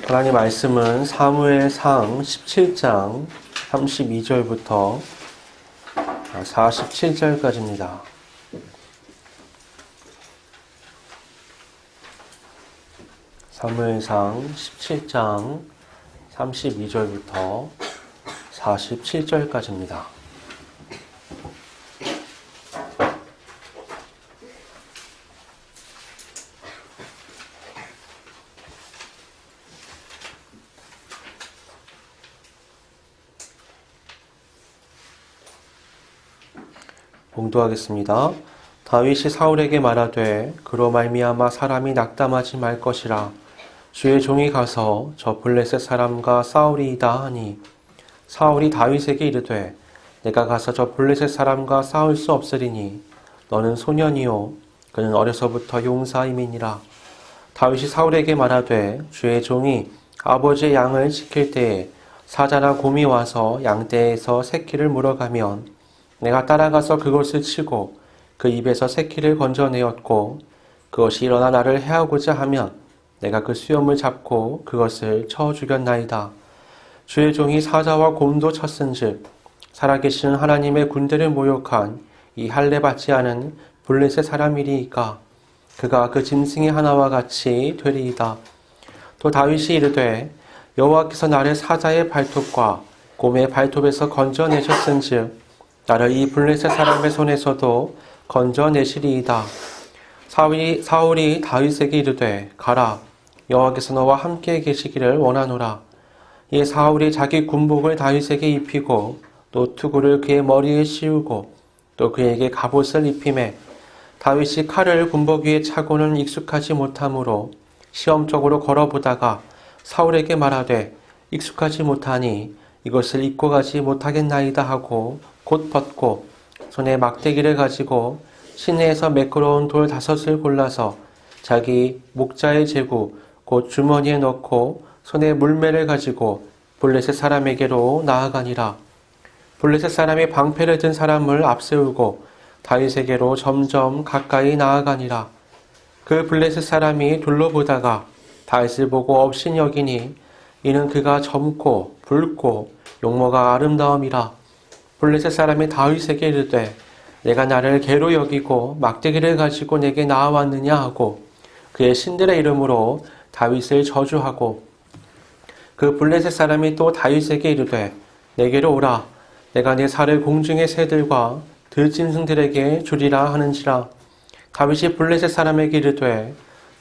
하나님 말씀은 사무엘상 17장 32절부터 47절까지입니다. 사무엘상 17장 32절부터 47절까지입니다. 봉독하겠습니다. 다윗이 사울에게 말하되 그로 말미암아 사람이 낙담하지 말 것이라. 주의 종이 가서 저 블레셋 사람과 싸우리이다 하니 사울이 다윗에게 이르되 내가 가서 저 블레셋 사람과 싸울 수 없으리니 너는 소년이요 그는 어려서부터 용사임이니라. 다윗이 사울에게 말하되 주의 종이 아버지의 양을 지킬 때에 사자나 곰이 와서 양떼에서 새끼를 물어가면 내가 따라가서 그것을 치고 그 입에서 새끼를 건져내었고 그것이 일어나 나를 해하고자 하면 내가 그 수염을 잡고 그것을 쳐 죽였나이다. 주의 종이 사자와 곰도 쳤은즉 살아계시는 하나님의 군대를 모욕한 이 할례 받지 않은 블레셋 사람이리이까 그가 그 짐승의 하나와 같이 되리이다. 또 다윗이 이르되 여호와께서 나를 사자의 발톱과 곰의 발톱에서 건져내셨은즉 나를 이 블레셋 사람의 손에서도 건져내시리이다. 사울이 다윗에게 이르되 가라 여호와께서 너와 함께 계시기를 원하노라. 이에 사울이 자기 군복을 다윗에게 입히고 또 투구를 그의 머리에 씌우고 또 그에게 갑옷을 입히매 다윗이 칼을 군복 위에 차고는 익숙하지 못하므로 시험적으로 걸어보다가 사울에게 말하되 익숙하지 못하니 이것을 입고 가지 못하겠나이다 하고 곧 벗고 손에 막대기를 가지고 시내에서 매끄러운 돌 5을 골라서 자기 목자의 제구 곧 주머니에 넣고 손에 물매를 가지고 블레셋 사람에게로 나아가니라. 블레셋 사람이 방패를 든 사람을 앞세우고 다윗에게로 점점 가까이 나아가니라. 그 블레셋 사람이 둘러보다가 다윗을 보고 업신여기니 이는 그가 젊고 붉고 용모가 아름다움이라. 블레셋 사람이 다윗에게 이르되 내가 나를 개로 여기고 막대기를 가지고 내게 나아왔느냐 하고 그의 신들의 이름으로 다윗을 저주하고 그 블레셋 사람이 또 다윗에게 이르되 내게로 오라 내가 내 살을 공중의 새들과 들짐승들에게 주리라 하는지라. 다윗이 블레셋 사람에게 이르되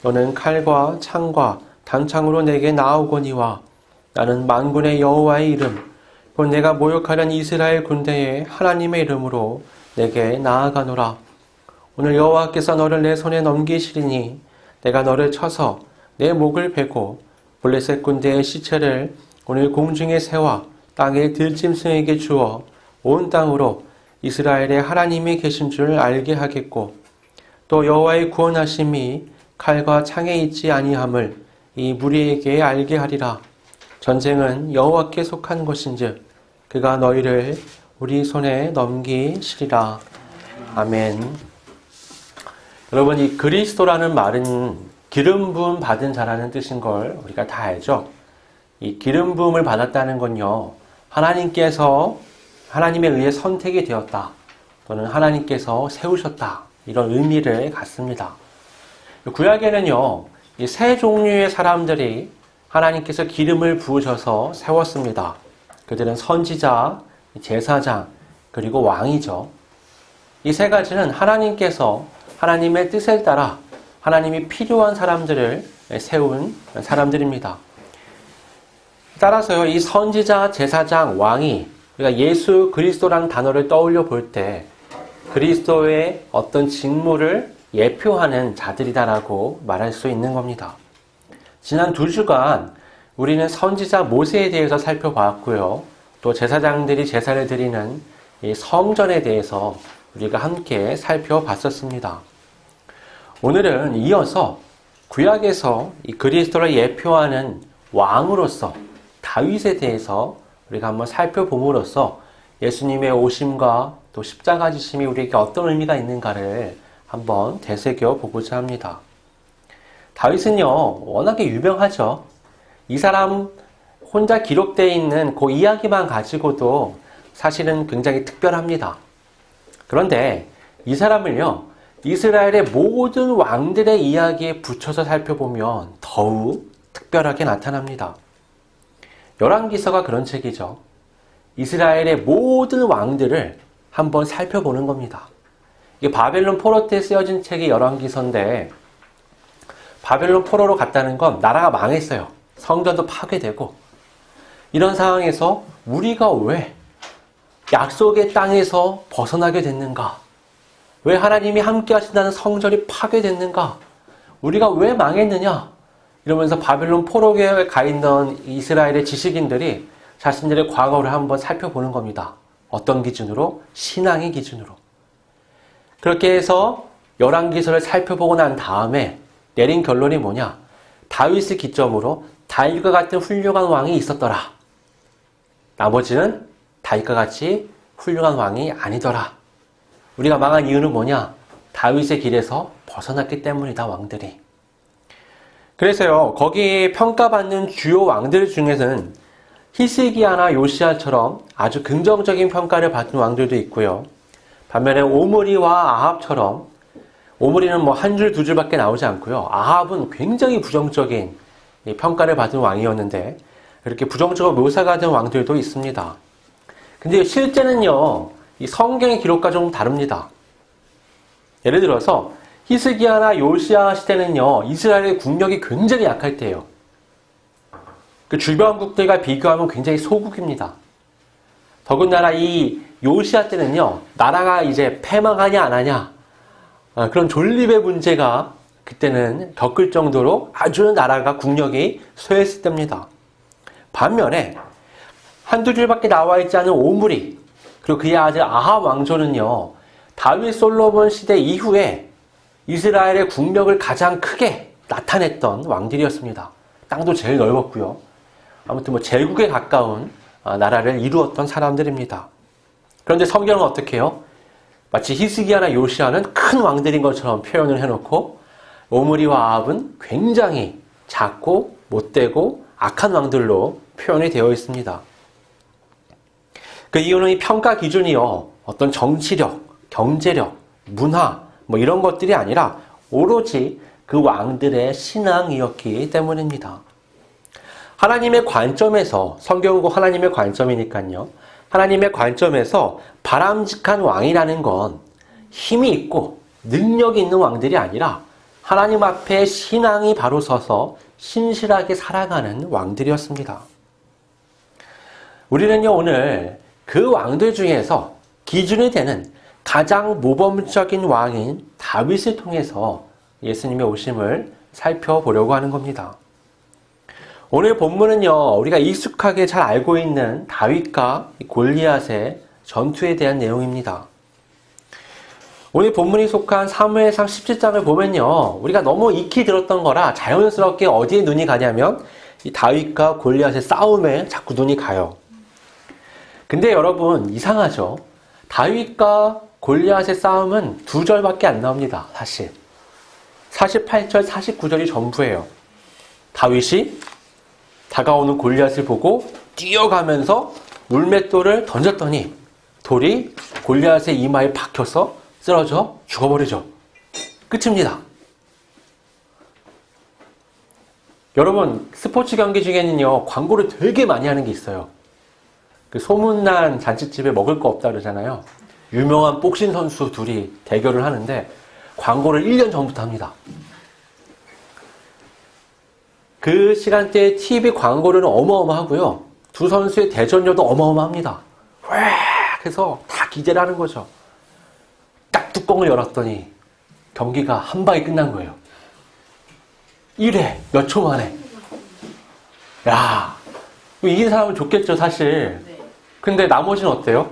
너는 칼과 창과 단창으로 내게 나아오거니와 나는 만군의 여호와의 이름 곧 내가 모욕하는 이스라엘 군대의 하나님의 이름으로 내게 나아가노라. 오늘 여호와께서 너를 내 손에 넘기시리니 내가 너를 쳐서 내 목을 베고 블레셋 군대의 시체를 오늘 공중의 새와 땅의 들짐승에게 주어 온 땅으로 이스라엘의 하나님이 계신 줄 알게 하겠고 또 여호와의 구원하심이 칼과 창에 있지 아니함을 이 무리에게 알게 하리라. 전쟁은 여호와께 속한 것인즉 그가 너희를 우리 손에 넘기시리라. 아멘. 여러분, 이 그리스도라는 말은 기름 부음 받은 자라는 뜻인 걸 우리가 다 알죠. 이 기름 부음을 받았다는 건요, 하나님께서 하나님에 의해 선택이 되었다 또는 하나님께서 세우셨다 이런 의미를 갖습니다. 구약에는요, 이 세 종류의 사람들이 하나님께서 기름을 부으셔서 세웠습니다. 그들은 선지자, 제사장, 그리고 왕이죠. 이 세 가지는 하나님께서 하나님의 뜻에 따라 하나님이 필요한 사람들을 세운 사람들입니다. 따라서요, 이 선지자, 제사장, 왕이 우리가 예수 그리스도라는 단어를 떠올려 볼 때 그리스도의 어떤 직무를 예표하는 자들이다라고 말할 수 있는 겁니다. 지난 2주간 우리는 선지자 모세에 대해서 살펴봤고요. 또 제사장들이 제사를 드리는 이 성전에 대해서 우리가 함께 살펴봤었습니다. 오늘은 이어서 구약에서 이 그리스도를 예표하는 왕으로서 다윗에 대해서 우리가 한번 살펴봄으로써 예수님의 오심과 또 십자가 지심이 우리에게 어떤 의미가 있는가를 한번 되새겨 보고자 합니다. 다윗은요, 워낙에 유명하죠. 이 사람 혼자 기록되어 있는 그 이야기만 가지고도 사실은 굉장히 특별합니다. 그런데 이 사람을요, 이스라엘의 모든 왕들의 이야기에 붙여서 살펴보면 더욱 특별하게 나타납니다. 열왕기서가 그런 책이죠. 이스라엘의 모든 왕들을 한번 살펴보는 겁니다. 이게 바벨론 포로 때 쓰여진 책이 열왕기서인데, 바벨론 포로로 갔다는 건 나라가 망했어요. 성전도 파괴되고. 이런 상황에서 우리가 왜 약속의 땅에서 벗어나게 됐는가? 왜 하나님이 함께 하신다는 성전이 파괴됐는가? 우리가 왜 망했느냐? 이러면서 바벨론 포로에 가 있는 이스라엘의 지식인들이 자신들의 과거를 한번 살펴보는 겁니다. 어떤 기준으로? 신앙의 기준으로. 그렇게 해서 열왕기서를 살펴보고 난 다음에 내린 결론이 뭐냐? 다윗을 기점으로 다윗과 같은 훌륭한 왕이 있었더라. 나머지는 다윗과 같이 훌륭한 왕이 아니더라. 우리가 망한 이유는 뭐냐? 다윗의 길에서 벗어났기 때문이다, 왕들이. 그래서요, 거기 평가받는 주요 왕들 중에서는 히스기야나 요시야처럼 아주 긍정적인 평가를 받은 왕들도 있고요. 반면에 오므리와 아합처럼, 오므리는 뭐 한 줄, 두 줄밖에 나오지 않고요. 아합은 굉장히 부정적인 평가를 받은 왕이었는데, 이렇게 부정적으로 묘사가 된 왕들도 있습니다. 근데 실제는요, 이 성경의 기록과 좀 다릅니다. 예를 들어서 히스기야나 요시야 시대는요, 이스라엘의 국력이 굉장히 약할 때예요. 그 주변국들과 비교하면 굉장히 소국입니다. 더군다나 이 요시야 때는요, 나라가 이제 패망하냐 안 하냐, 그런 존립의 문제가 그때는 겪을 정도로 아주 나라가 국력이 쇠했을 때입니다. 반면에 한두 줄밖에 나와 있지 않은 오므리, 그리고 그의 아들 아합 왕조는요, 다윗 솔로몬 시대 이후에 이스라엘의 국력을 가장 크게 나타냈던 왕들이었습니다. 땅도 제일 넓었고요. 아무튼 뭐 제국에 가까운 나라를 이루었던 사람들입니다. 그런데 성경은 어떻게 해요? 마치 히스기야나 요시야는 큰 왕들인 것처럼 표현을 해놓고 오므리와 아합은 굉장히 작고 못되고 악한 왕들로 표현이 되어 있습니다. 그 이유는 이 평가 기준이요, 어떤 정치력, 경제력, 문화 뭐 이런 것들이 아니라 오로지 그 왕들의 신앙이었기 때문입니다. 하나님의 관점에서, 성경은 하나님의 관점이니까요. 하나님의 관점에서 바람직한 왕이라는 건 힘이 있고 능력이 있는 왕들이 아니라 하나님 앞에 신앙이 바로 서서 신실하게 살아가는 왕들이었습니다. 우리는요, 오늘 그 왕들 중에서 기준이 되는 가장 모범적인 왕인 다윗을 통해서 예수님의 오심을 살펴보려고 하는 겁니다. 오늘 본문은요, 우리가 익숙하게 잘 알고 있는 다윗과 골리앗의 전투에 대한 내용입니다. 오늘 본문이 속한 사무엘상 17장을 보면요, 우리가 너무 익히 들었던 거라 자연스럽게 어디에 눈이 가냐면 이 다윗과 골리앗의 싸움에 자꾸 눈이 가요. 근데 여러분, 이상하죠? 다윗과 골리앗의 싸움은 2절밖에 안 나옵니다, 사실. 48절, 49절이 전부예요. 다윗이 다가오는 골리앗을 보고 뛰어가면서 물맷돌을 던졌더니 돌이 골리앗의 이마에 박혀서 쓰러져 죽어버리죠. 끝입니다. 여러분, 스포츠 경기 중에는요, 광고를 되게 많이 하는 게 있어요. 그 소문난 잔치집에 먹을 거 없다 그러잖아요. 유명한 복싱 선수 둘이 대결을 하는데 광고를 1년 전부터 합니다. 그 시간대에 TV 광고료는 어마어마하고요. 두 선수의 대전료도 어마어마합니다. 해서 다 기대를 하는 거죠. 딱 뚜껑을 열었더니 경기가 한 방에 끝난 거예요. 1회 몇 초 만에. 야, 이긴 사람은 좋겠죠, 사실. 근데 나머지는 어때요?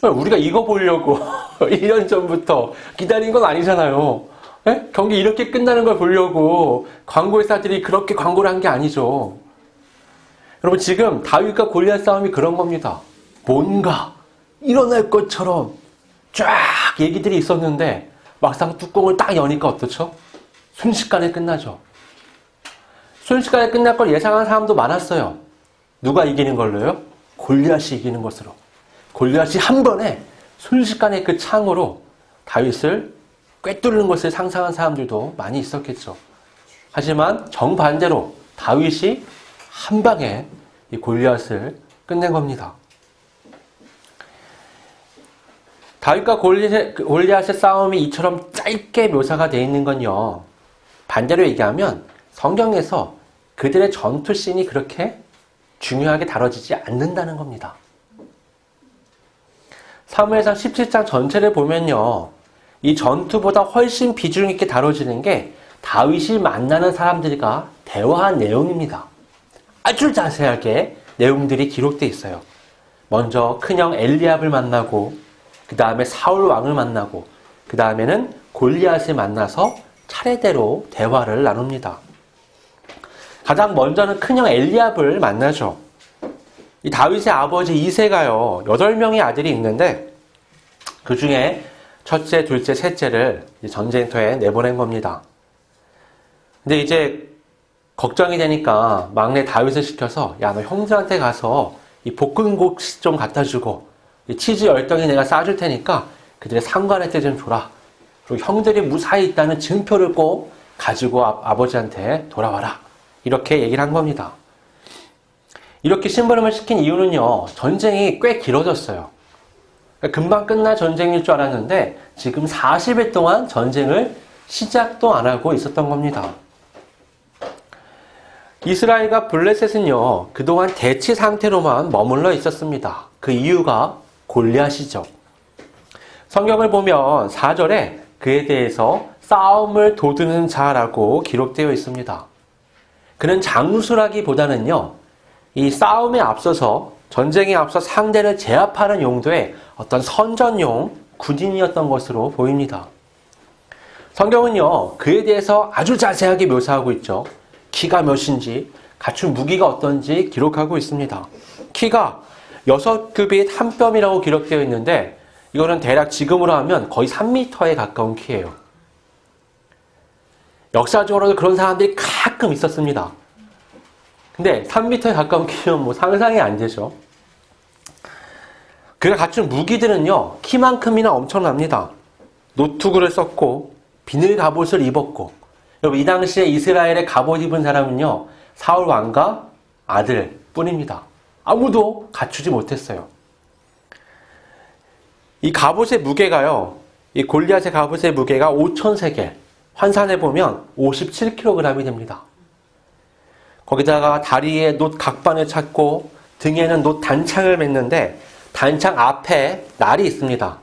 우리가 이거 보려고 1년 전부터 기다린 건 아니잖아요. 네? 경기 이렇게 끝나는 걸 보려고 광고회사들이 그렇게 광고를 한 게 아니죠. 여러분, 지금 다윗과 골리앗 싸움이 그런 겁니다. 뭔가 일어날 것처럼 쫙 얘기들이 있었는데 막상 뚜껑을 딱 여니까 어떻죠? 순식간에 끝나죠. 순식간에 끝날 걸 예상한 사람도 많았어요. 누가 이기는 걸로요? 골리앗이 이기는 것으로. 골리앗이 한 번에 순식간에 그 창으로 다윗을 꿰뚫는 것을 상상한 사람들도 많이 있었겠죠. 하지만 정반대로 다윗이 한 방에 이 골리앗을 끝낸 겁니다. 다윗과 골리앗의 싸움이 이처럼 짧게 묘사가 되어 있는 건요, 반대로 얘기하면 성경에서 그들의 전투 씬이 그렇게 중요하게 다뤄지지 않는다는 겁니다. 사무엘상 17장 전체를 보면요, 이 전투보다 훨씬 비중 있게 다뤄지는 게 다윗이 만나는 사람들과 대화한 내용입니다. 아주 자세하게 내용들이 기록되어 있어요. 먼저 큰형 엘리압을 만나고, 그 다음에 사울 왕을 만나고, 그 다음에는 골리앗을 만나서 차례대로 대화를 나눕니다. 가장 먼저는 큰형 엘리압을 만나죠. 이 다윗의 아버지 이새가요, 8명의 아들이 있는데 그 중에 첫째, 둘째, 셋째를 전쟁터에 내보낸 겁니다. 근데 이제 걱정이 되니까 막내 다윗을 시켜서, 야, 너 형들한테 가서 이 볶음국 좀 갖다 주고 이 치즈 10덩이 내가 싸줄 테니까 그들의 상관할 때 좀 줘라. 그리고 형들이 무사히 있다는 증표를 꼭 가지고 아버지한테 돌아와라. 이렇게 얘기를 한 겁니다. 이렇게 심부름을 시킨 이유는요, 전쟁이 꽤 길어졌어요. 금방 끝날 전쟁일 줄 알았는데 지금 40일 동안 전쟁을 시작도 안 하고 있었던 겁니다. 이스라엘과 블레셋은요, 그동안 대치 상태로만 머물러 있었습니다. 그 이유가 골리앗이죠. 성경을 보면 4절에 그에 대해서 싸움을 도두는 자라고 기록되어 있습니다. 그는 장수라기보다는요, 이 싸움에 앞서서, 전쟁에 앞서 상대를 제압하는 용도의 어떤 선전용 군인이었던 것으로 보입니다. 성경은요, 그에 대해서 아주 자세하게 묘사하고 있죠. 키가 몇인지, 갖춘 무기가 어떤지 기록하고 있습니다. 키가 6규빗 한 뼘이라고 기록되어 있는데, 이거는 대략 지금으로 하면 거의 3m에 가까운 키예요. 역사적으로도 그런 사람들이 가끔 있었습니다. 근데 3m에 가까운 키는 뭐 상상이 안 되죠. 그가 갖춘 무기들은요, 키만큼이나 엄청납니다. 노투구를 썼고 비늘 갑옷을 입었고, 여러분 이 당시에 이스라엘의 갑옷 입은 사람은요, 사울 왕과 아들 뿐입니다. 아무도 갖추지 못했어요. 이 갑옷의 무게가요, 이 골리앗의 갑옷의 무게가 5,000세겔, 환산해 보면 57kg이 됩니다. 거기다가 다리에 놋 각반을 찾고 등에는 놋 단창을 맸는데, 단창 앞에 날이 있습니다.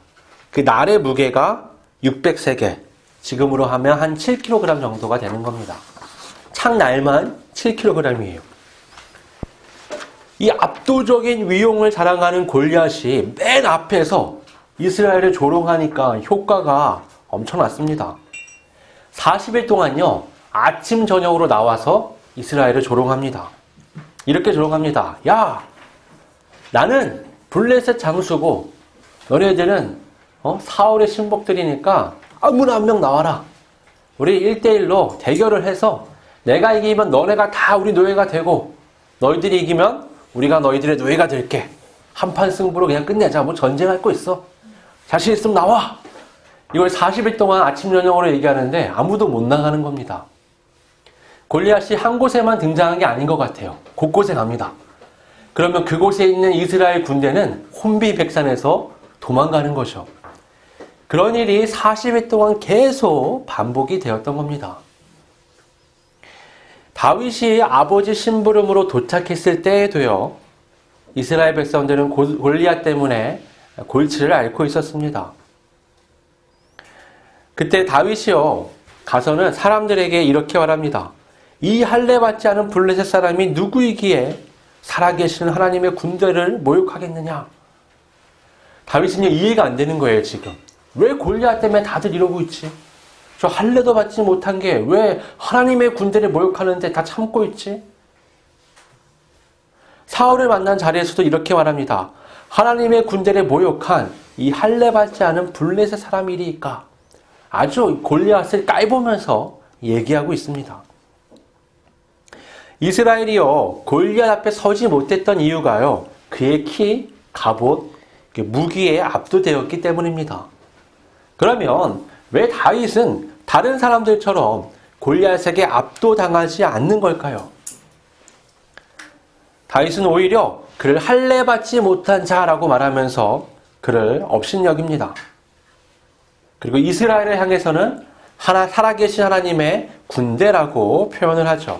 그 날의 무게가 600세겔, 지금으로 하면 한 7kg 정도가 되는 겁니다. 창날만 7kg이에요. 이 압도적인 위용을 자랑하는 골리앗이 맨 앞에서 이스라엘을 조롱하니까 효과가 엄청났습니다. 40일 동안요, 아침 저녁으로 나와서 이스라엘을 조롱합니다. 이렇게 조롱합니다. 야, 나는 블레셋 장수고 너네들은 사울의 신복들이니까 아무나 한 명 나와라. 우리 1대1로 대결을 해서 내가 이기면 너네가 다 우리 노예가 되고, 너희들이 이기면 우리가 너희들의 노예가 될게. 한판 승부로 그냥 끝내자. 뭐 전쟁할 거 있어. 자신 있으면 나와. 이걸 40일 동안 아침 저녁으로 얘기하는데 아무도 못 나가는 겁니다. 골리앗이 한 곳에만 등장한 게 아닌 것 같아요. 곳곳에 갑니다. 그러면 그곳에 있는 이스라엘 군대는 혼비백산해서 도망가는 거죠. 그런 일이 40일 동안 계속 반복이 되었던 겁니다. 다윗이 아버지 심부름으로 도착했을 때에도요, 이스라엘 백성들은 골리앗 때문에 골치를 앓고 있었습니다. 그때 다윗이요, 가서는 사람들에게 이렇게 말합니다. 이 할례 받지 않은 블레셋 사람이 누구이기에 살아계신 하나님의 군대를 모욕하겠느냐. 다윗은요, 이해가 안 되는 거예요. 지금 왜 골리앗 때문에 다들 이러고 있지? 저 할례도 받지 못한 게 왜 하나님의 군대를 모욕하는데 다 참고 있지? 사울을 만난 자리에서도 이렇게 말합니다. 하나님의 군대를 모욕한 이 할례 받지 않은 블레셋 사람이리까. 아주 골리앗을 깔보면서 얘기하고 있습니다. 이스라엘이요, 골리앗 앞에 서지 못했던 이유가요, 그의 키, 갑옷, 무기에 압도되었기 때문입니다. 그러면 왜 다윗은 다른 사람들처럼 골리앗에게 압도당하지 않는 걸까요? 다윗은 오히려 그를 할례받지 못한 자라고 말하면서 그를 업신여깁니다. 그리고 이스라엘을 향해서는 살아계신 하나님의 군대라고 표현을 하죠.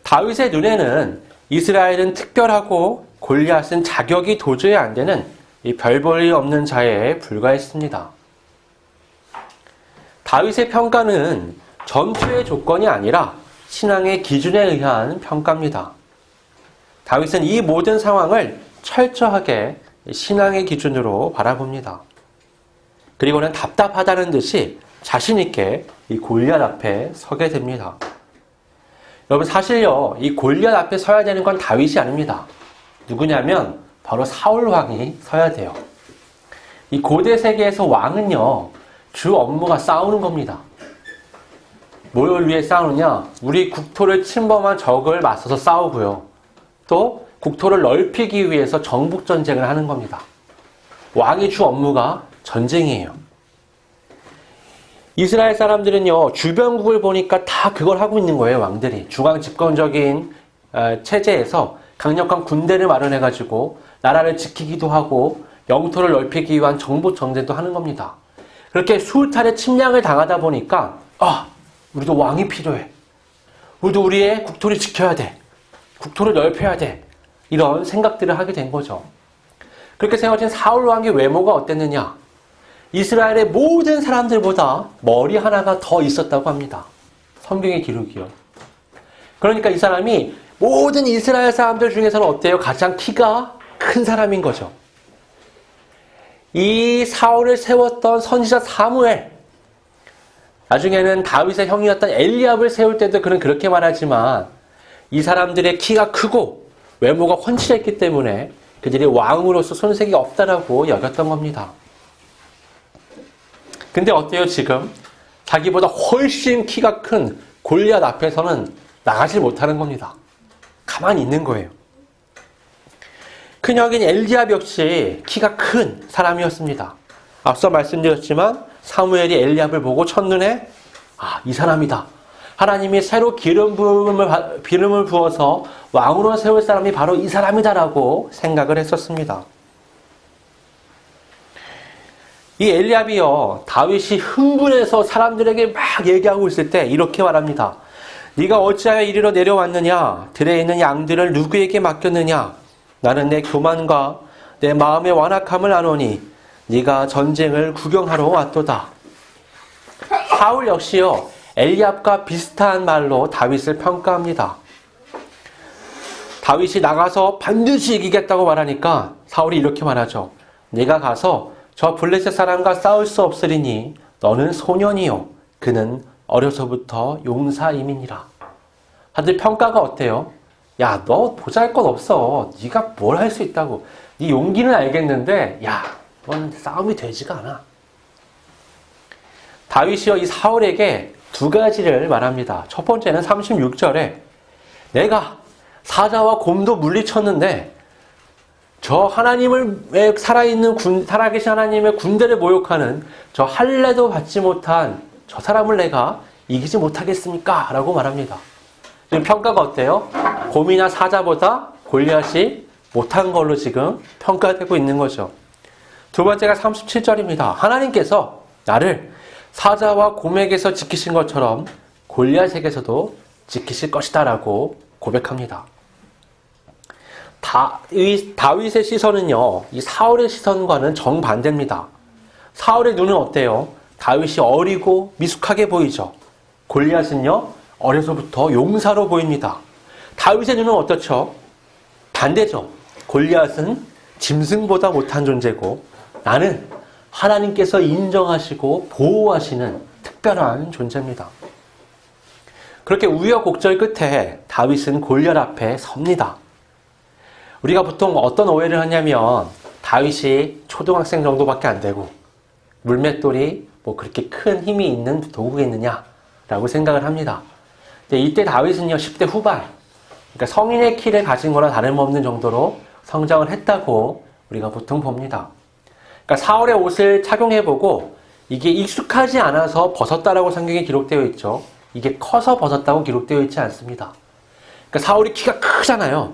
다윗의 눈에는 이스라엘은 특별하고 골리앗은 자격이 도저히 안 되는 이 별 볼 일 없는 자에 불과했습니다. 다윗의 평가는 전투의 조건이 아니라 신앙의 기준에 의한 평가입니다. 다윗은 이 모든 상황을 철저하게 신앙의 기준으로 바라봅니다. 그리고는 답답하다는 듯이 자신 있게 이 골리앗 앞에 서게 됩니다. 여러분, 사실요, 이 골리앗 앞에 서야 되는 건 다윗이 아닙니다. 누구냐면 바로 사울 왕이 서야 돼요. 이 고대 세계에서 왕은요, 주 업무가 싸우는 겁니다. 뭘 위해 싸우느냐? 우리 국토를 침범한 적을 맞서서 싸우고요. 또 국토를 넓히기 위해서 정복 전쟁을 하는 겁니다. 왕의 주 업무가 전쟁이에요. 이스라엘 사람들은요, 주변국을 보니까 다 그걸 하고 있는 거예요, 왕들이. 중앙 집권적인 체제에서 강력한 군대를 마련해가지고 나라를 지키기도 하고 영토를 넓히기 위한 정복 전쟁도 하는 겁니다. 그렇게 수차례 침략을 당하다 보니까 우리도 왕이 필요해. 우리도 우리의 국토를 지켜야 돼. 국토를 넓혀야 돼. 이런 생각들을 하게 된 거죠. 그렇게 세워진 사울 왕의 외모가 어땠느냐? 이스라엘의 모든 사람들보다 머리 하나가 더 있었다고 합니다. 성경의 기록이요. 그러니까 이 사람이 모든 이스라엘 사람들 중에서는 어때요? 가장 키가 큰 사람인 거죠. 이 사울을 세웠던 선지자 사무엘, 나중에는 다윗의 형이었던 엘리압을 세울 때도 그는 그렇게 말하지만 이 사람들의 키가 크고 외모가 훤칠했기 때문에 그들이 왕으로서 손색이 없다라고 여겼던 겁니다. 근데 어때요, 지금? 자기보다 훨씬 키가 큰 골리앗 앞에서는 나가질 못하는 겁니다. 가만히 있는 거예요. 큰 형인 엘리압 역시 키가 큰 사람이었습니다. 앞서 말씀드렸지만 사무엘이 엘리압을 보고 첫눈에 이 사람이다. 하나님이 새로 기름을 부어서 왕으로 세울 사람이 바로 이 사람이다라고 생각을 했었습니다. 이 엘리압이요, 다윗이 흥분해서 사람들에게 막 얘기하고 있을 때 이렇게 말합니다. 네가 어찌하여 이리로 내려왔느냐? 들에 있는 양들을 누구에게 맡겼느냐? 나는 내 교만과 내 마음의 완악함을 아노니 네가 전쟁을 구경하러 왔도다. 사울 역시요, 엘리압과 비슷한 말로 다윗을 평가합니다. 다윗이 나가서 반드시 이기겠다고 말하니까 사울이 이렇게 말하죠. 네가 가서 저 블레셋 사람과 싸울 수 없으리니 너는 소년이요 그는 어려서부터 용사임이니라. 다들 평가가 어때요? 야, 너 보잘것없어. 네가 뭘 할 수 있다고. 네 용기는 알겠는데 넌 싸움이 되지가 않아. 다윗이요, 이 사울에게 두 가지를 말합니다. 첫 번째는 36절에 내가 사자와 곰도 물리쳤는데 저 하나님을 살아계신 하나님의 군대를 모욕하는 저 할례도 받지 못한 저 사람을 내가 이기지 못하겠습니까? 라고 말합니다. 지금 평가가 어때요? 곰이나 사자보다 골리앗이 못한 걸로 지금 평가되고 있는 거죠. 두 번째가 37절입니다. 하나님께서 나를 사자와 곰에게서 지키신 것처럼 골리앗에게서도 지키실 것이다 라고 고백합니다. 다윗의 시선은요, 이 사울의 시선과는 정반대입니다. 사울의 눈은 어때요? 다윗이 어리고 미숙하게 보이죠. 골리앗은요, 어려서부터 용사로 보입니다. 다윗의 눈은 어떻죠? 반대죠. 골리앗은 짐승보다 못한 존재고 나는 하나님께서 인정하시고 보호하시는 특별한 존재입니다. 그렇게 우여곡절 끝에 다윗은 골리앗 앞에 섭니다. 우리가 보통 어떤 오해를 하냐면 다윗이 초등학생 정도밖에 안 되고 물맷돌이 그렇게 큰 힘이 있는 도구겠느냐라고 생각을 합니다. 이때 다윗은요 10대 후반, 그러니까 성인의 키를 가진 거나 다름없는 정도로 성장을 했다고 우리가 보통 봅니다. 그러니까 사울의 옷을 착용해보고 이게 익숙하지 않아서 벗었다라고 성경에 기록되어 있죠. 이게 커서 벗었다고 기록되어 있지 않습니다. 그러니까 사울이 키가 크잖아요.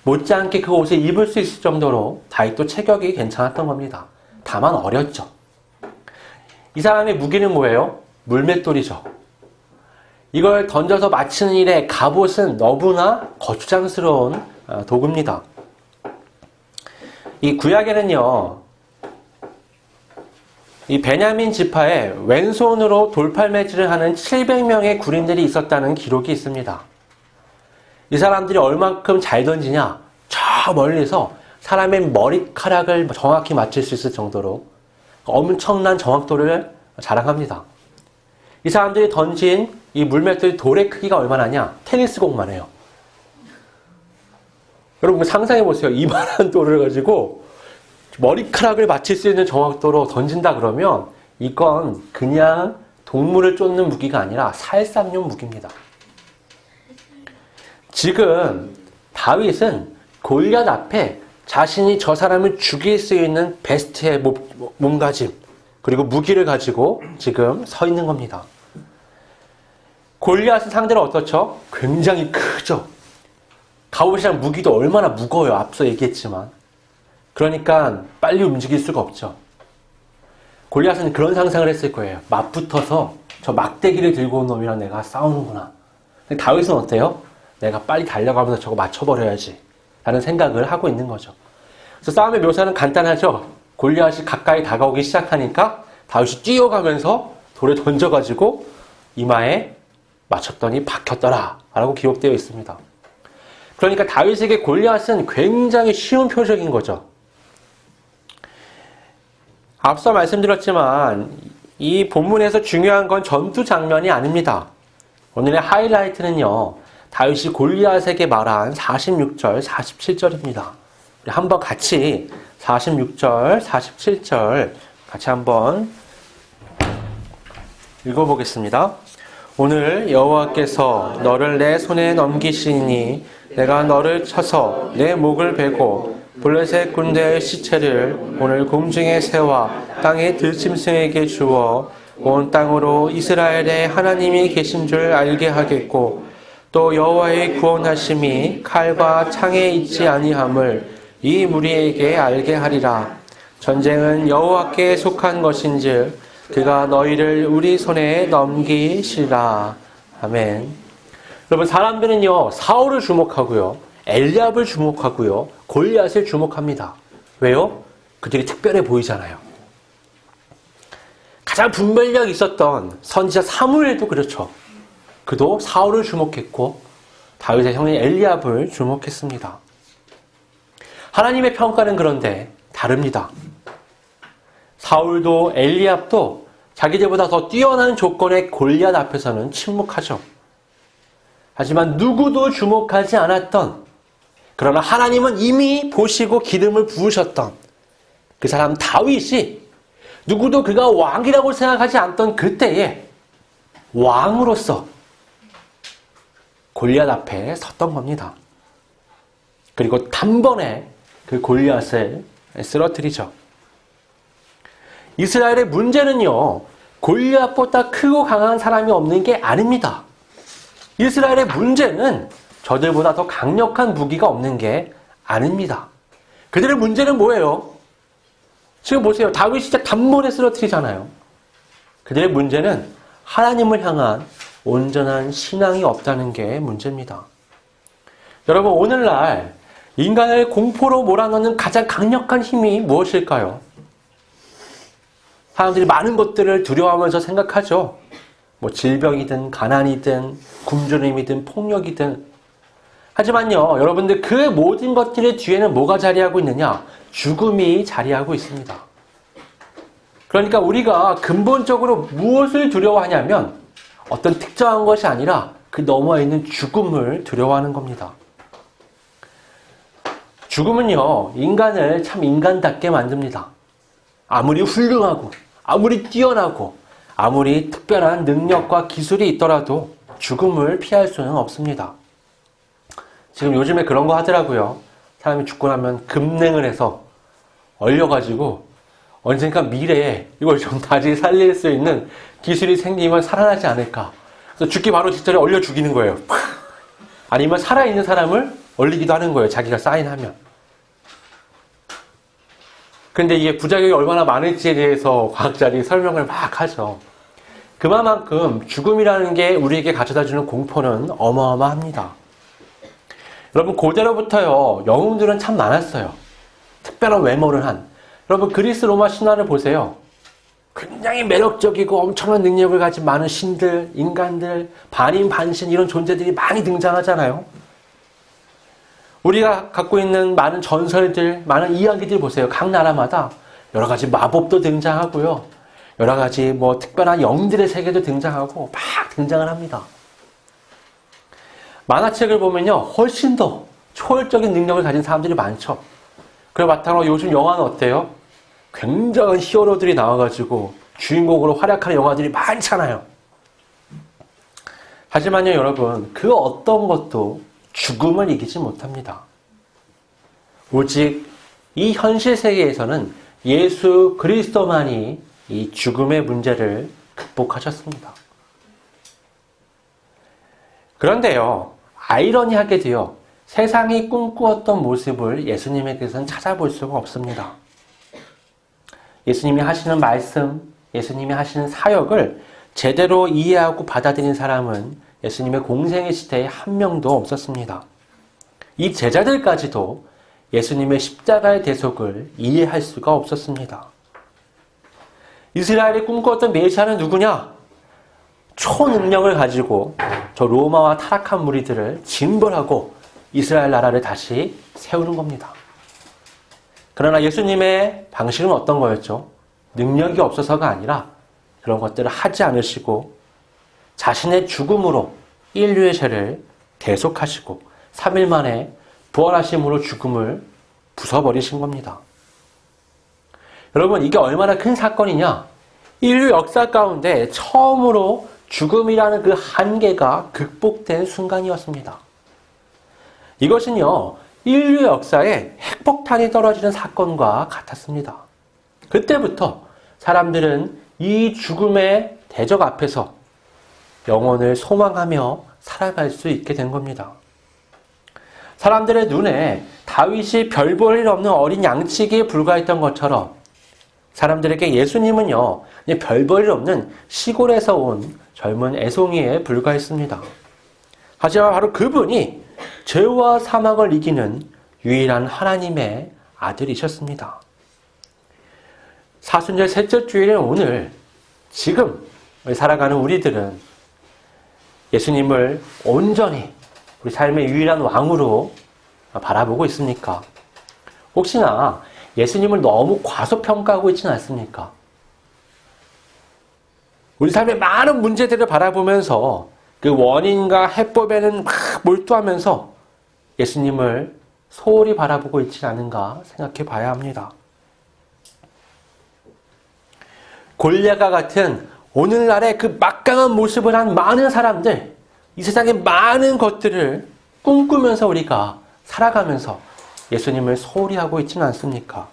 못지않게 그 옷을 입을 수 있을 정도로 다윗도 체격이 괜찮았던 겁니다. 다만 어렸죠. 이 사람의 무기는 뭐예요? 물맷돌이죠. 이걸 던져서 맞히는 일에 갑옷은 너무나 거추장스러운 도구입니다. 이 구약에는요, 이 베냐민 지파에 왼손으로 돌팔매질을 하는 700명의 군인들이 있었다는 기록이 있습니다. 이 사람들이 얼만큼 잘 던지냐? 저 멀리서 사람의 머리카락을 정확히 맞출 수 있을 정도로 엄청난 정확도를 자랑합니다. 이 사람들이 던진 이 물맷돌 돌의 크기가 얼마나냐? 테니스공만 해요. 여러분 상상해 보세요. 이만한 돌을 가지고 머리카락을 맞출 수 있는 정확도로 던진다 그러면 이건 그냥 동물을 쫓는 무기가 아니라 살상용 무기입니다. 지금 다윗은 골리앗 앞에 자신이 저 사람을 죽일 수 있는 베스트의 몸가짐 그리고 무기를 가지고 지금 서 있는 겁니다. 골리앗은 상대로 어떻죠? 굉장히 크죠. 갑옷이랑 무기도 얼마나 무거워요. 앞서 얘기했지만. 그러니까 빨리 움직일 수가 없죠. 골리앗은 그런 상상을 했을 거예요. 맞붙어서 저 막대기를 들고 온 놈이랑 내가 싸우는구나. 근데 다윗은 어때요? 내가 빨리 달려가면서 저거 맞춰버려야지 라는 생각을 하고 있는 거죠. 그래서 싸움의 묘사는 간단하죠. 골리앗이 가까이 다가오기 시작하니까 다윗이 뛰어가면서 돌을 던져가지고 이마에 맞췄더니 박혔더라 라고 기록되어 있습니다. 그러니까 다윗에게 골리앗은 굉장히 쉬운 표적인 거죠. 앞서 말씀드렸지만 이 본문에서 중요한 건 전투 장면이 아닙니다. 오늘의 하이라이트는요, 다윗이 골리앗에게 말한 46절, 47절입니다. 우리 한번 같이 46절, 47절 같이 한번 읽어보겠습니다. 오늘 여호와께서 너를 내 손에 넘기시니 내가 너를 쳐서 내 목을 베고 블레셋 군대의 시체를 오늘 공중에 세워 땅의 들짐승에게 주어 온 땅으로 이스라엘의 하나님이 계신 줄 알게 하겠고 또 여호와의 구원하심이 칼과 창에 있지 아니함을 이 무리에게 알게 하리라. 전쟁은 여호와께 속한 것인즉 그가 너희를 우리 손에 넘기시리라. 아멘. 여러분 사람들은요 사울을 주목하고요 엘리압을 주목하고요 골리앗을 주목합니다. 왜요? 그들이 특별해 보이잖아요. 가장 분별력 있었던 선지자 사무엘도 그렇죠. 그도 사울을 주목했고 다윗의 형인 엘리압을 주목했습니다. 하나님의 평가는 그런데 다릅니다. 사울도 엘리압도 자기들보다 더 뛰어난 조건의 골리앗 앞에서는 침묵하죠. 하지만 누구도 주목하지 않았던, 그러나 하나님은 이미 보시고 기름을 부으셨던 그 사람 다윗이 누구도 그가 왕이라고 생각하지 않던 그때에 왕으로서 골리앗 앞에 섰던 겁니다. 그리고 단번에 그 골리앗을 쓰러뜨리죠. 이스라엘의 문제는요, 골리앗보다 크고 강한 사람이 없는 게 아닙니다. 이스라엘의 문제는 저들보다 더 강력한 무기가 없는 게 아닙니다. 그들의 문제는 뭐예요? 지금 보세요. 다윗이 진짜 단번에 쓰러뜨리잖아요. 그들의 문제는 하나님을 향한 온전한 신앙이 없다는 게 문제입니다. 여러분, 오늘날 인간을 공포로 몰아넣는 가장 강력한 힘이 무엇일까요? 사람들이 많은 것들을 두려워하면서 생각하죠. 뭐 질병이든 가난이든 굶주림이든 폭력이든. 하지만요, 여러분들 그 모든 것들의 뒤에는 뭐가 자리하고 있느냐? 죽음이 자리하고 있습니다. 그러니까 우리가 근본적으로 무엇을 두려워하냐면 어떤 특정한 것이 아니라 그 너머에 있는 죽음을 두려워하는 겁니다. 죽음은요, 인간을 참 인간답게 만듭니다. 아무리 훌륭하고 아무리 뛰어나고 아무리 특별한 능력과 기술이 있더라도 죽음을 피할 수는 없습니다. 지금 요즘에 그런 거 하더라고요. 사람이 죽고 나면 급냉을 해서 얼려가지고 언젠가 미래에 이걸 좀 다시 살릴 수 있는 기술이 생기면 살아나지 않을까. 그래서 죽기 바로 직전에 얼려 죽이는 거예요. 아니면 살아있는 사람을 얼리기도 하는 거예요. 자기가 사인하면. 근데 이게 부작용이 얼마나 많을지에 대해서 과학자들이 설명을 막 하죠. 그만큼 죽음이라는 게 우리에게 가져다주는 공포는 어마어마합니다. 여러분, 고대로부터요, 영웅들은 참 많았어요. 특별한 외모를 한. 여러분, 그리스 로마 신화를 보세요. 굉장히 매력적이고 엄청난 능력을 가진 많은 신들, 인간들, 반인, 반신 이런 존재들이 많이 등장하잖아요. 우리가 갖고 있는 많은 전설들, 많은 이야기들 보세요. 각 나라마다 여러 가지 마법도 등장하고요. 여러 가지 특별한 영들의 세계도 등장하고 막 등장을 합니다. 만화책을 보면요, 훨씬 더 초월적인 능력을 가진 사람들이 많죠. 그리고 바탕으로 요즘 영화는 어때요? 굉장한 히어로들이 나와가지고 주인공으로 활약하는 영화들이 많잖아요. 하지만요, 여러분, 그 어떤 것도 죽음을 이기지 못합니다. 오직 이 현실 세계에서는 예수 그리스도만이 이 죽음의 문제를 극복하셨습니다. 그런데요, 아이러니하게도요, 세상이 꿈꾸었던 모습을 예수님에게서는 찾아볼 수가 없습니다. 예수님이 하시는 말씀, 예수님이 하시는 사역을 제대로 이해하고 받아들인 사람은 예수님의 공생의 시대에 한 명도 없었습니다. 이 제자들까지도 예수님의 십자가의 대속을 이해할 수가 없었습니다. 이스라엘이 꿈꾸었던 메시아는 누구냐? 초능력을 가지고 저 로마와 타락한 무리들을 징벌하고 이스라엘 나라를 다시 세우는 겁니다. 그러나 예수님의 방식은 어떤 거였죠? 능력이 없어서가 아니라 그런 것들을 하지 않으시고 자신의 죽음으로 인류의 죄를 대속하시고 3일 만에 부활하심으로 죽음을 부숴버리신 겁니다. 여러분, 이게 얼마나 큰 사건이냐? 인류 역사 가운데 처음으로 죽음이라는 그 한계가 극복된 순간이었습니다. 이것은요, 인류 역사에 핵폭탄이 떨어지는 사건과 같았습니다. 그때부터 사람들은 이 죽음의 대적 앞에서 영혼을 소망하며 살아갈 수 있게 된 겁니다. 사람들의 눈에 다윗이 별 볼 일 없는 어린 양치기에 불과했던 것처럼 사람들에게 예수님은요, 별 볼 일 없는 시골에서 온 젊은 애송이에 불과했습니다. 하지만 바로 그분이 죄와 사망을 이기는 유일한 하나님의 아들이셨습니다. 사순절 셋째 주일인 오늘, 지금 살아가는 우리들은 예수님을 온전히 우리 삶의 유일한 왕으로 바라보고 있습니까? 혹시나 예수님을 너무 과소평가하고 있지는 않습니까? 우리 삶의 많은 문제들을 바라보면서 그 원인과 해법에는 막 몰두하면서 예수님을 소홀히 바라보고 있지 않은가 생각해 봐야 합니다. 골리앗과 같은 오늘날의 그 막강한 모습을 한 많은 사람들, 이 세상의 많은 것들을 꿈꾸면서 우리가 살아가면서 예수님을 소홀히 하고 있지는 않습니까?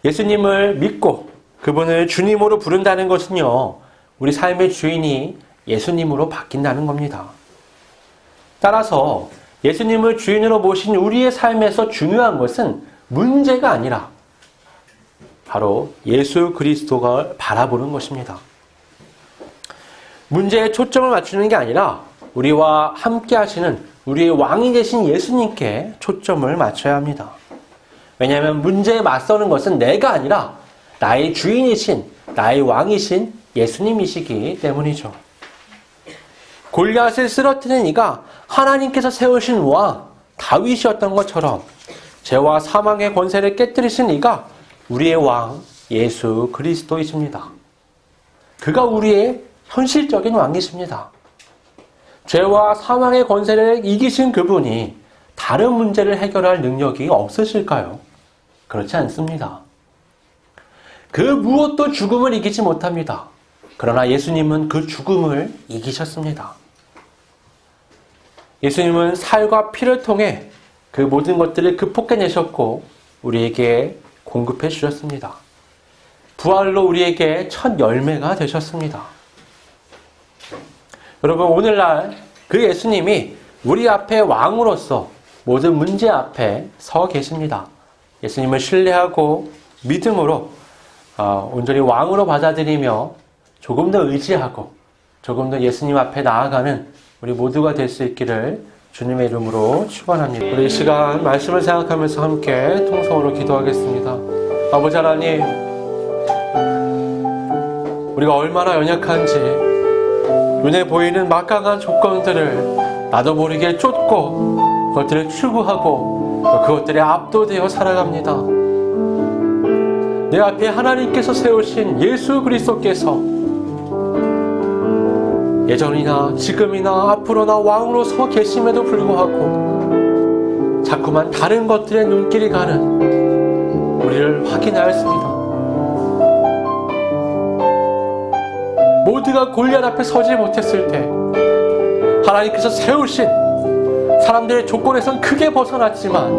예수님을 믿고 그분을 주님으로 부른다는 것은요, 우리 삶의 주인이 예수님으로 바뀐다는 겁니다. 따라서 예수님을 주인으로 모신 우리의 삶에서 중요한 것은 문제가 아니라 바로 예수 그리스도가 바라보는 것입니다. 문제에 초점을 맞추는 게 아니라 우리와 함께 하시는 우리의 왕이 되신 예수님께 초점을 맞춰야 합니다. 왜냐하면 문제에 맞서는 것은 내가 아니라 나의 주인이신, 나의 왕이신 예수님이시기 때문이죠. 골리앗을 쓰러뜨린 이가 하나님께서 세우신 왕 다윗이었던 것처럼 죄와 사망의 권세를 깨뜨리신 이가 우리의 왕 예수 그리스도이십니다. 그가 우리의 현실적인 왕이십니다. 죄와 사망의 권세를 이기신 그분이 다른 문제를 해결할 능력이 없으실까요? 그렇지 않습니다. 그 무엇도 죽음을 이기지 못합니다. 그러나 예수님은 그 죽음을 이기셨습니다. 예수님은 살과 피를 통해 그 모든 것들을 극복해내셨고 우리에게 공급해 주셨습니다. 부활로 우리에게 첫 열매가 되셨습니다. 여러분, 오늘날 그 예수님이 우리 앞에 왕으로서 모든 문제 앞에 서 계십니다. 예수님을 신뢰하고 믿음으로 온전히 왕으로 받아들이며 조금 더 의지하고 조금 더 예수님 앞에 나아가는 우리 모두가 될 수 있기를 주님의 이름으로 축원합니다. 우리 이 시간 말씀을 생각하면서 함께 통성으로 기도하겠습니다. 아버지 하나님, 우리가 얼마나 연약한지 눈에 보이는 막강한 조건들을 나도 모르게 쫓고 그것들을 추구하고 그것들에 압도되어 살아갑니다. 내 앞에 하나님께서 세우신 예수 그리스도께서 예전이나 지금이나 앞으로나 왕으로 서 계심에도 불구하고 자꾸만 다른 것들의 눈길이 가는 우리를 확인하였습니다. 모두가 골리앗 앞에 서지 못했을 때 하나님께서 세우신 사람들의 조건에선 크게 벗어났지만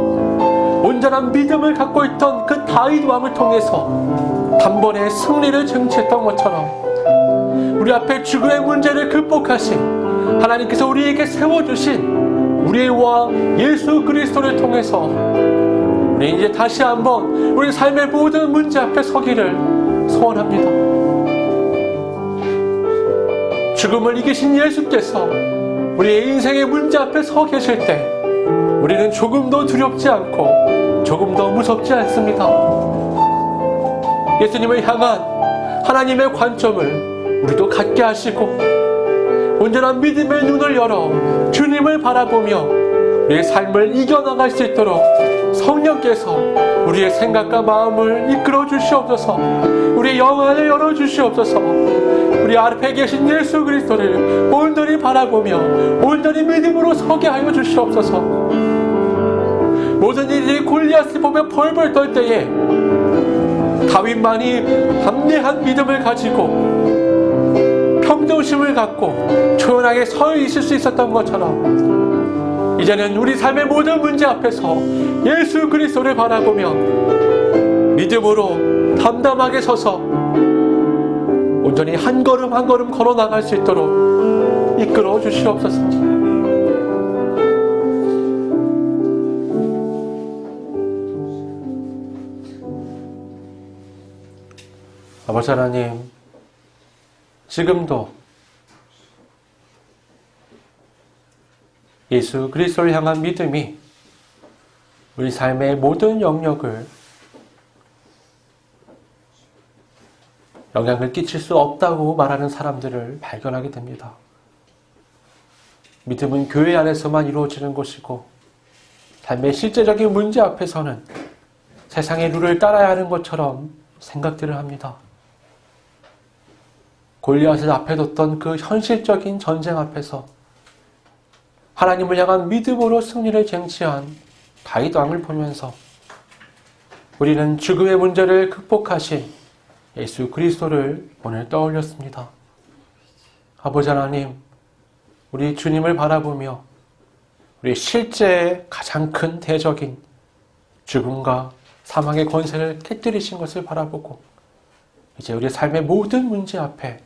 온전한 믿음을 갖고 있던 그 다윗 왕을 통해서 단번에 승리를 쟁취했던 것처럼 우리 앞에 죽음의 문제를 극복하신 하나님께서 우리에게 세워주신 우리의 왕 예수 그리스도를 통해서 우리 이제 다시 한번 우리 삶의 모든 문제 앞에 서기를 소원합니다. 죽음을 이기신 예수께서 우리의 인생의 문제 앞에 서 계실 때 우리는 조금도 두렵지 않고 조금도 무섭지 않습니다. 예수님을 향한 하나님의 관점을 우리도 갖게 하시고 온전한 믿음의 눈을 열어 주님을 바라보며 우리의 삶을 이겨나갈 수 있도록 성령께서 우리의 생각과 마음을 이끌어 주시옵소서. 우리의 영안을 열어 주시옵소서. 우리 앞에 계신 예수 그리스도를 온전히 바라보며 온전히 믿음으로 서게 하여 주시옵소서. 모든 이들이 골리앗을 보며 벌벌 떨 때에 다윗만이 담대한 믿음을 가지고 평정심을 갖고 초연하게 서 있을 수 있었던 것처럼 이제는 우리 삶의 모든 문제 앞에서 예수 그리스도를 바라보며 믿음으로 담담하게 서서 온전히 한 걸음 한 걸음 걸어 나갈 수 있도록 이끌어 주시옵소서. 아버지 하나님, 지금도 예수 그리스도를 향한 믿음이 우리 삶의 모든 영역을 영향을 끼칠 수 없다고 말하는 사람들을 발견하게 됩니다. 믿음은 교회 안에서만 이루어지는 것이고 삶의 실제적인 문제 앞에서는 세상의 룰을 따라야 하는 것처럼 생각들을 합니다. 골리앗을 앞에 뒀던 그 현실적인 전쟁 앞에서 하나님을 향한 믿음으로 승리를 쟁취한 다윗 왕을 보면서 우리는 죽음의 문제를 극복하신 예수 그리스도를 오늘 떠올렸습니다. 아버지 하나님, 우리 주님을 바라보며 우리 실제의 가장 큰 대적인 죽음과 사망의 권세를 깨뜨리신 것을 바라보고 이제 우리 삶의 모든 문제 앞에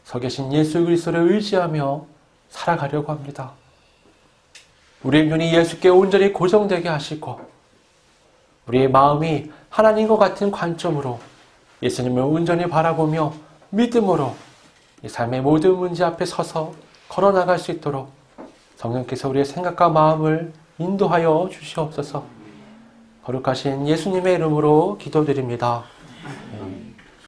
서 계신 예수 그리스도를 의지하며 살아가려고 합니다. 우리의 눈이 예수께 온전히 고정되게 하시고 우리의 마음이 하나님과 같은 관점으로 예수님을 온전히 바라보며 믿음으로 이 삶의 모든 문제 앞에 서서 걸어나갈 수 있도록 성령께서 우리의 생각과 마음을 인도하여 주시옵소서. 거룩하신 예수님의 이름으로 기도드립니다.